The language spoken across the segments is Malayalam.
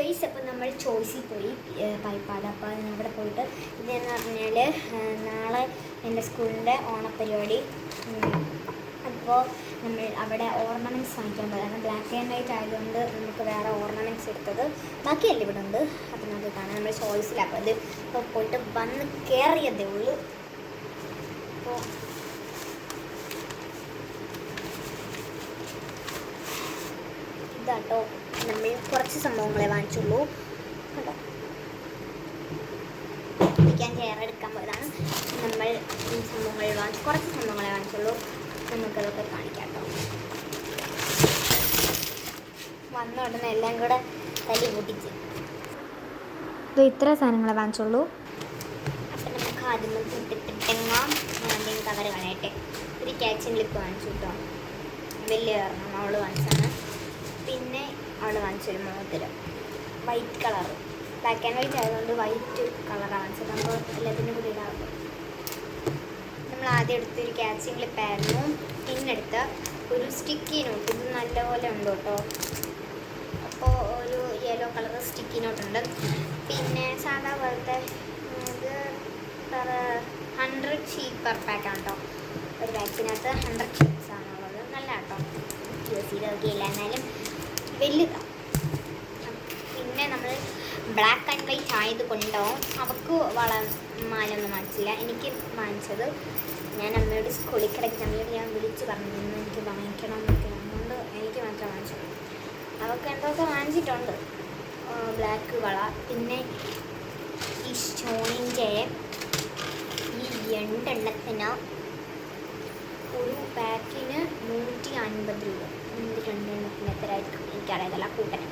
ഗൈസ്, അപ്പോൾ നമ്മൾ ചോയ്സിൽ പോയി പാലക്കാട്. അപ്പോൾ അവിടെ പോയിട്ട് ഇതെന്ന് പറഞ്ഞാൽ നാളെ എൻ്റെ സ്കൂളിൻ്റെ ഓണപ്പരിപാടി. അപ്പോൾ നമ്മൾ അവിടെ ഓർണമെൻറ്റ്സ് വാങ്ങിക്കാൻ പോയി. കാരണം ബ്ലാക്ക് ആൻഡ് വൈറ്റ് ആയതുകൊണ്ട് നമുക്ക് വേറെ ഓർണമെൻറ്റ്സ് എടുത്തത് ബാക്കിയല്ല ഇവിടെ ഉണ്ട്. അപ്പം നമുക്ക് കാണാം. നമ്മൾ ചോയ്സിലാണ്. അപ്പോൾ അത് ഇപ്പോൾ പോയിട്ട് വന്ന് കയറിയതേ ഉള്ളൂ. അപ്പോൾ ഇതാട്ടോ, നമ്മൾ കുറച്ച് സംഭവങ്ങളെ വാങ്ങിച്ചുള്ളൂ കേട്ടോ. ഞാൻ ചെയർ എടുക്കാൻ പോയതാണ്. നമ്മൾ ഈ സംഭവങ്ങൾ കുറച്ച് സംഭവങ്ങളെ വാങ്ങിച്ചുള്ളൂ. നമുക്കതൊക്കെ കാണിക്കാം കേട്ടോ. വന്ന ഉടനെ എല്ലാം കൂടെ തല്ലി പൊട്ടിച്ച് ഇത്ര സാധനങ്ങളെ വാങ്ങിച്ചുള്ളൂ. അപ്പം നമുക്ക് ആദ്യം ഇട്ടിട്ടെങ്ങാം ആദ്യം കവർ കളയട്ടെ. ഒരു ക്യാച്ചിങ് ക്ലിപ്പ് വാങ്ങിച്ചു കേട്ടോ. വലിയ കാരണം അവൾ വാങ്ങിച്ചാണ്. പിന്നെ അവൾ വാങ്ങിച്ചൊരു മോതിരം white colour. Black and white ആയതുകൊണ്ട് വൈറ്റ് കളറാണ് വാങ്ങിച്ചത്. അപ്പോൾ എല്ലാത്തിനും കൂടി ഇടാറുണ്ട്. നമ്മൾ ആദ്യം എടുത്തൊരു ക്യാച്ചിങ് ക്ലിപ്പായിരുന്നു. പിന്നെടുത്ത ഒരു സ്റ്റിക്കി നോട്ട്. ഇത് നല്ലപോലെ ഉണ്ട് കേട്ടോ. അപ്പോൾ ഒരു യെല്ലോ കളർ സ്റ്റിക്കി നോട്ടുണ്ട്. പിന്നെ സാധാ പോലത്തെ ഇത് 100 ഷീറ്റ് പെർ പാക്കാണ് കേട്ടോ. ഒരു പാക്കിനകത്ത് 100 ഷീറ്റ്സ് ആണുള്ളത്. നല്ല കേട്ടോ. യൂസ് ചെയ്തൊക്കെ ഇല്ല, എന്നാലും വലുതാണ്. പിന്നെ നമ്മൾ ബ്ലാക്ക് ആൻഡ് വൈറ്റ് ആയതുകൊണ്ടോ അവൾക്ക് മാലൊന്നും വാങ്ങിച്ചില്ല. എനിക്ക് വാങ്ങിച്ചത് ഞാൻ അമ്മയോട് സ്കൂളിൽ കിടക്കി അമ്മയോട് ഞാൻ വിളിച്ച് പറഞ്ഞു എനിക്ക് വാങ്ങിക്കണം എന്നൊക്കെ. അതുകൊണ്ട് എനിക്ക് മാത്രം വാങ്ങിച്ചു. അവൾക്ക് എന്തൊക്കെ വാങ്ങിച്ചിട്ടുണ്ട്. ബ്ലാക്ക് വള. പിന്നെ ഈ സ്റ്റോണിൻ്റെ ഈ 2 എണ്ണത്തിന് ഒരു പാക്കിന് 150 രൂപ. 2 എണ്ണത്തിന് എത്ര ആയിരിക്കും എനിക്കറിയാതല്ല, കൂട്ടണം.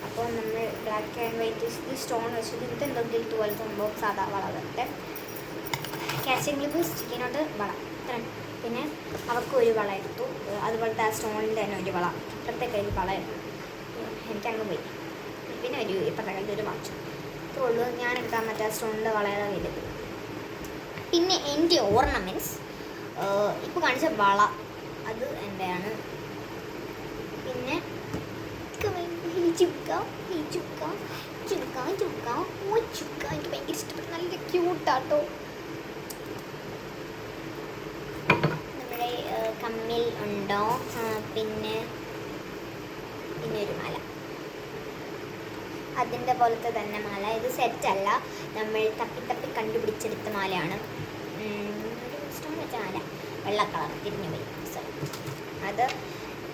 അപ്പോൾ നമ്മൾ ബ്ലാക്ക് ആൻഡ് വൈറ്റ് ഈ സ്റ്റോൺ വെച്ചിട്ട് ഇത് എന്തോ ഗിൽറ്റ് പോലെ സംഭവം സാധാ വള വരട്ടെ. ക്യാച്ചിങ് ക്ലിപ്പ്, സ്റ്റിക്കിനോട്ട്, വള ഇത്ര. പിന്നെ അവർക്ക് ഒരു വള എടുത്തു. അതുപോലത്തെ ആ സ്റ്റോണിൻ്റെ തന്നെ ഒരു വള. ഇപ്പോഴത്തെ കയ്യിൽ വള എടുത്തു. എനിക്കങ്ങ് പോയി. പിന്നെ ഇപ്പോഴത്തെ കയ്യിൽ ഒരു വാങ്ങിച്ചു. ഇത്രേ ഉള്ളൂ ഞാൻ എടുക്കാൻ മറ്റേ സ്റ്റോണിൻ്റെ വളയുടെ വലുത്. പിന്നെ എൻ്റെ ഓർണമെൻറ്റ്സ് ഇപ്പോൾ കാണിച്ച വള അത് എൻ്റെയാണ്. പിന്നെ ചുക്ക എനിക്ക് ഭയങ്കര ഇഷ്ടപ്പെട്ടു. നല്ല ക്യൂട്ടാട്ടോ. നമ്മുടെ കമ്മിൽ ഉണ്ടോ. പിന്നെ ഒരു മാല, അതിൻ്റെ പോലത്തെ തന്നെ മാല. ഇത് സെറ്റല്ല, നമ്മൾ തപ്പി കണ്ടുപിടിച്ചെടുത്ത മാലയാണ്. ഇഷ്ടം വെച്ച മാല, വെള്ള കളർ തിരിഞ്ഞു പോയി അത്.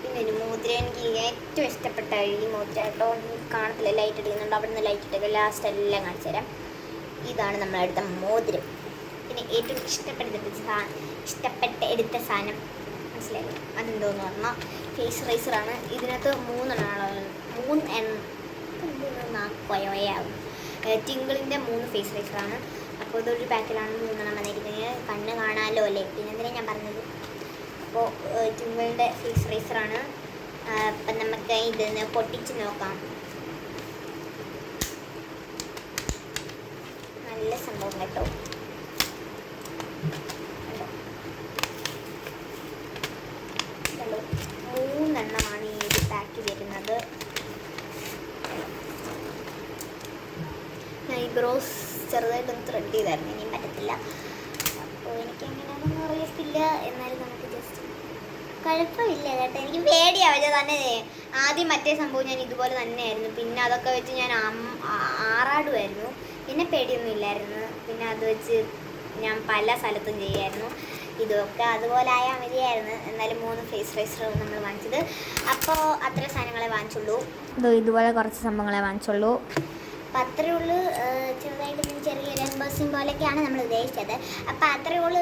പിന്നെ ഒരു മോതിരം, എനിക്ക് ഏറ്റവും ഇഷ്ടപ്പെട്ട ഈ മോതിരം കേട്ടോ. കാണത്തില്ല, ലൈറ്റ് അടിക്കുന്നുണ്ട്. അവിടെ നിന്ന് ലൈറ്റ് ഇട്ടൊക്കെ ലാസ്റ്റ് എല്ലാം കാണിച്ചു തരാം. ഇതാണ് നമ്മളെടുത്ത മോതിരം. പിന്നെ ഏറ്റവും ഇഷ്ടപ്പെട്ട എടുത്ത സാധനം മനസ്സിലായി അതെന്തോന്ന് പറഞ്ഞാൽ ഫേസ് റൈസറാണ്. ഇതിനകത്ത് 3 നാക്കോയാകും. ടിങ്കിളിൻ്റെ 3 ഫേസ് റൈസറാണ്. അപ്പോൾ ഇതൊരു പാക്കിലാണ് 3 വന്നിരിക്കുന്നത്. കണ്ണ് കാണാമല്ലോ അല്ലേ, പിന്നെ എന്തിനാണ് ഞാൻ പറഞ്ഞത്. അപ്പോൾ ടിങ്കിളിൻ്റെ ഫേസ് റൈസറാണ്. അപ്പം നമുക്ക് ഇതിന്ന് പൊട്ടിച്ച് നോക്കാം. നല്ല സംഭവം കേട്ടോ. ഹലോ, 3 എണ്ണമാണ് ഈ ഒരു പാക്ക് വരുന്നത്. ഐബ്രോസ് ചെറുതായിട്ടൊന്ന് ത്രെഡ് ചെയ്തായിരുന്നു, ഇനിയും പറ്റത്തില്ല. അപ്പോൾ എനിക്ക് എങ്ങനെയാണെന്നൊന്നും അറിയത്തില്ല. എന്നാലും നമുക്ക് ജസ്റ്റ് കുഴപ്പമില്ല കേട്ടോ. എനിക്ക് പേടിയാവില്ല തന്നെ. ആദ്യം മറ്റേ സംഭവം ഞാൻ ഇതുപോലെ തന്നെയായിരുന്നു. പിന്നെ അതൊക്കെ വെച്ച് ഞാൻ ആറാടുമായിരുന്നു. പിന്നെ പേടിയൊന്നും ഇല്ലായിരുന്നു. പിന്നെ അത് വെച്ച് ഞാൻ പല സ്ഥലത്തും ചെയ്യായിരുന്നു. ഇതൊക്കെ അതുപോലെ ആയാൽ മതിയായിരുന്നു. എന്നാലും 3 ഫേസ് റൈസർ നമ്മൾ വാങ്ങിച്ചത്. അപ്പോൾ അത്ര സാധനങ്ങളെ വാങ്ങിച്ചുള്ളൂ. ഇതുപോലെ കുറച്ച് സംഭവങ്ങളെ വാങ്ങിച്ചുള്ളൂ. അപ്പം അത്രയേ ഉള്ളൂ. ചെറുതായിട്ട് ചെറിയൊരു അൺബോക്സിങ് പോലെയൊക്കെയാണ് നമ്മൾ ഉദ്ദേശിച്ചത്. അപ്പം അത്രയേ ഉള്ളൂ.